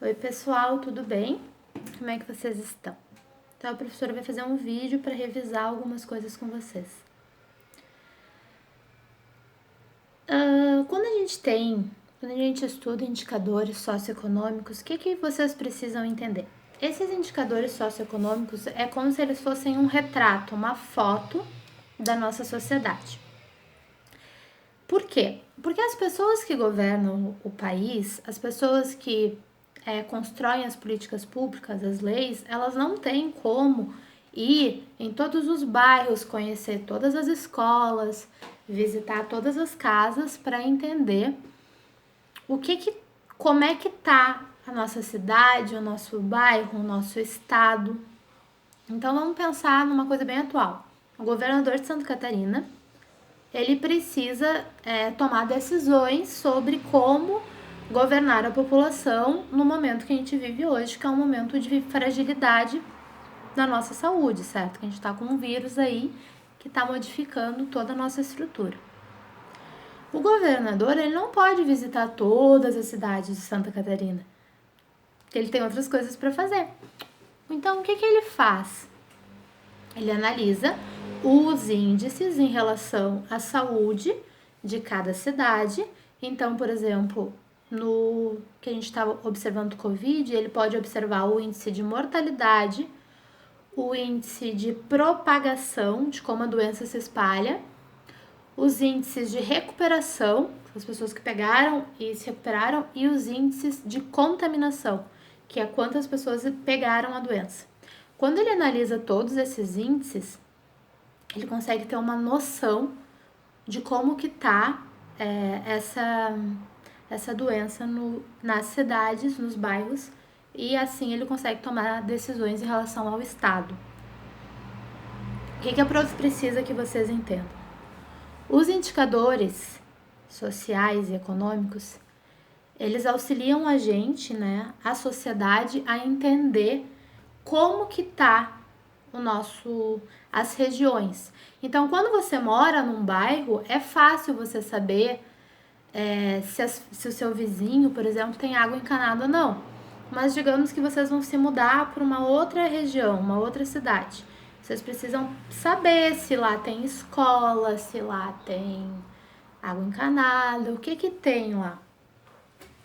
Oi pessoal, tudo bem? Como é que vocês estão? Então a professora vai fazer um vídeo para revisar algumas coisas com vocês. Quando a gente estuda indicadores socioeconômicos, o que vocês precisam entender? Esses indicadores socioeconômicos é como se eles fossem um retrato, uma foto da nossa sociedade. Por quê? Porque as pessoas que governam o país, as pessoas que constroem as políticas públicas, as leis, elas não têm como ir em todos os bairros, conhecer todas as escolas, visitar todas as casas para entender como é que tá a nossa cidade, o nosso bairro, o nosso estado. Então vamos pensar numa coisa bem atual. O governador de Santa Catarina, ele precisa tomar decisões sobre como governar a população no momento que a gente vive hoje, que é um momento de fragilidade da nossa saúde, certo? Que a gente está com um vírus aí que está modificando toda a nossa estrutura. O governador, ele não pode visitar todas as cidades de Santa Catarina, porque ele tem outras coisas para fazer. Então, o que ele faz? Ele analisa os índices em relação à saúde de cada cidade. Então, por exemplo, no que a gente está observando o Covid, ele pode observar o índice de mortalidade, o índice de propagação, de como a doença se espalha, os índices de recuperação, as pessoas que pegaram e se recuperaram, e os índices de contaminação, que é quantas pessoas pegaram a doença. Quando ele analisa todos esses índices, ele consegue ter uma noção de como que tá essa doença nas cidades, nos bairros, e assim ele consegue tomar decisões em relação ao estado. O que a prof precisa que vocês entendam? Os indicadores sociais e econômicos, eles auxiliam a gente, né, a sociedade, a entender como que tá as regiões. Então, quando você mora num bairro, é fácil você saber se o seu vizinho, por exemplo, tem água encanada ou não. Mas digamos que vocês vão se mudar para uma outra região, uma outra cidade. Vocês precisam saber se lá tem escola, se lá tem água encanada, o que tem lá.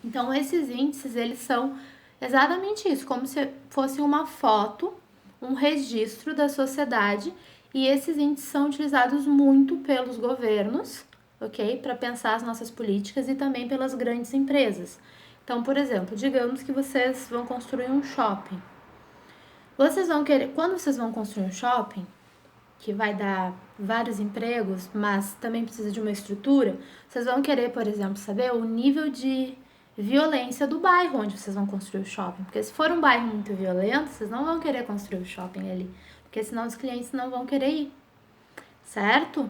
Então, esses índices, eles são exatamente isso, como se fosse uma foto, um registro da sociedade, e esses índices são utilizados muito pelos governos, ok? Para pensar as nossas políticas e também pelas grandes empresas. Então, por exemplo, digamos que vocês vão construir um shopping. Quando vocês vão construir um shopping, que vai dar vários empregos, mas também precisa de uma estrutura, vocês vão querer, por exemplo, saber o nível de violência do bairro onde vocês vão construir o shopping. Porque se for um bairro muito violento, vocês não vão querer construir o shopping ali, porque senão os clientes não vão querer ir, certo?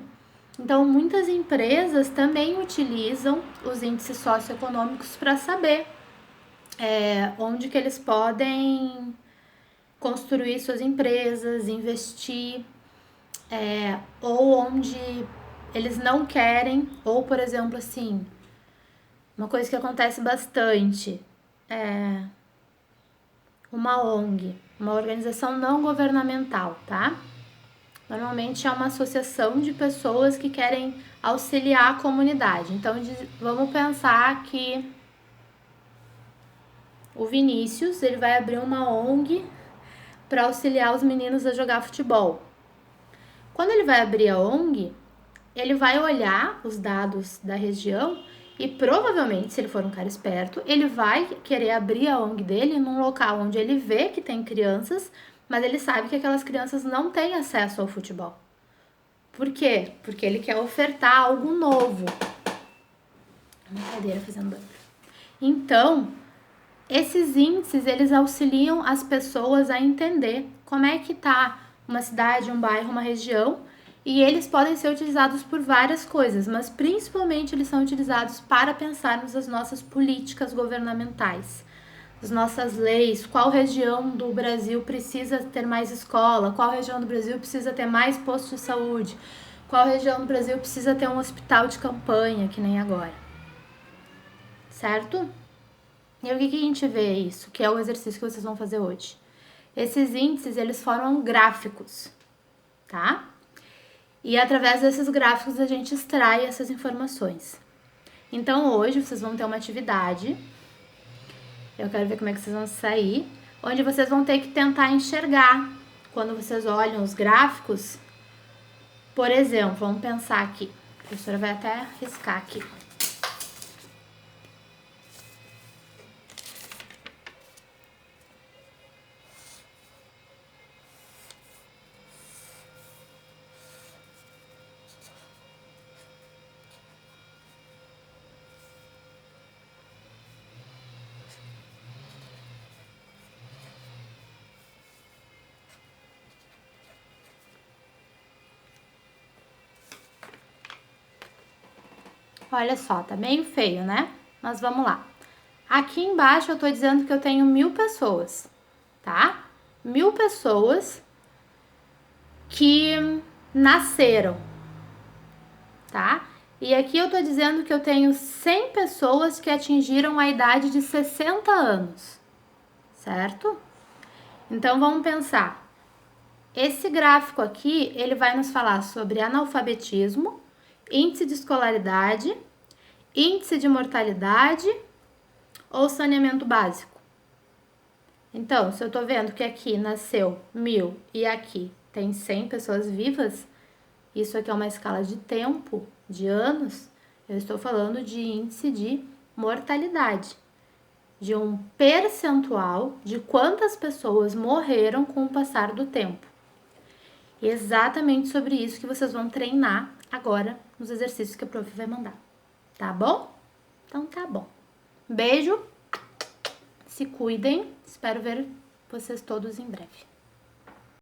Então, muitas empresas também utilizam os índices socioeconômicos para saber onde que eles podem construir suas empresas, investir, ou onde eles não querem, ou, por exemplo, assim, uma coisa que acontece bastante é uma ONG, uma organização não governamental, tá? Normalmente é uma associação de pessoas que querem auxiliar a comunidade. Então, vamos pensar que o Vinícius, ele vai abrir uma ONG para auxiliar os meninos a jogar futebol. Quando ele vai abrir a ONG, ele vai olhar os dados da região e provavelmente, se ele for um cara esperto, ele vai querer abrir a ONG dele num local onde ele vê que tem crianças, mas ele sabe que aquelas crianças não têm acesso ao futebol. Por quê? Porque ele quer ofertar algo novo. Uma cadeira fazendo barulho. Então, esses índices, eles auxiliam as pessoas a entender como é que tá uma cidade, um bairro, uma região, e eles podem ser utilizados por várias coisas, mas principalmente eles são utilizados para pensarmos as nossas políticas governamentais, as nossas leis, qual região do Brasil precisa ter mais escola, qual região do Brasil precisa ter mais posto de saúde, qual região do Brasil precisa ter um hospital de campanha, que nem agora. Certo? E o que a gente vê isso? Que é o exercício que vocês vão fazer hoje. Esses índices, eles formam gráficos, tá? E através desses gráficos a gente extrai essas informações. Então hoje vocês vão ter uma atividade, eu quero ver como é que vocês vão sair, onde vocês vão ter que tentar enxergar, quando vocês olham os gráficos, por exemplo, vamos pensar aqui, a professora vai até riscar aqui. Olha só, tá meio feio, né? Mas vamos lá. Aqui embaixo eu tô dizendo que eu tenho 1000 pessoas, tá? 1000 pessoas que nasceram, tá? E aqui eu tô dizendo que eu tenho 100 pessoas que atingiram a idade de 60 anos, certo? Então vamos pensar. Esse gráfico aqui, ele vai nos falar sobre analfabetismo, índice de escolaridade, índice de mortalidade ou saneamento básico. Então, se eu tô vendo que aqui nasceu 1000 e aqui tem 100 pessoas vivas, isso aqui é uma escala de tempo, de anos, eu estou falando de índice de mortalidade, de um percentual de quantas pessoas morreram com o passar do tempo. E é exatamente sobre isso que vocês vão treinar agora nos exercícios que a prof vai mandar. Tá bom? Então tá bom. Beijo, se cuidem, espero ver vocês todos em breve.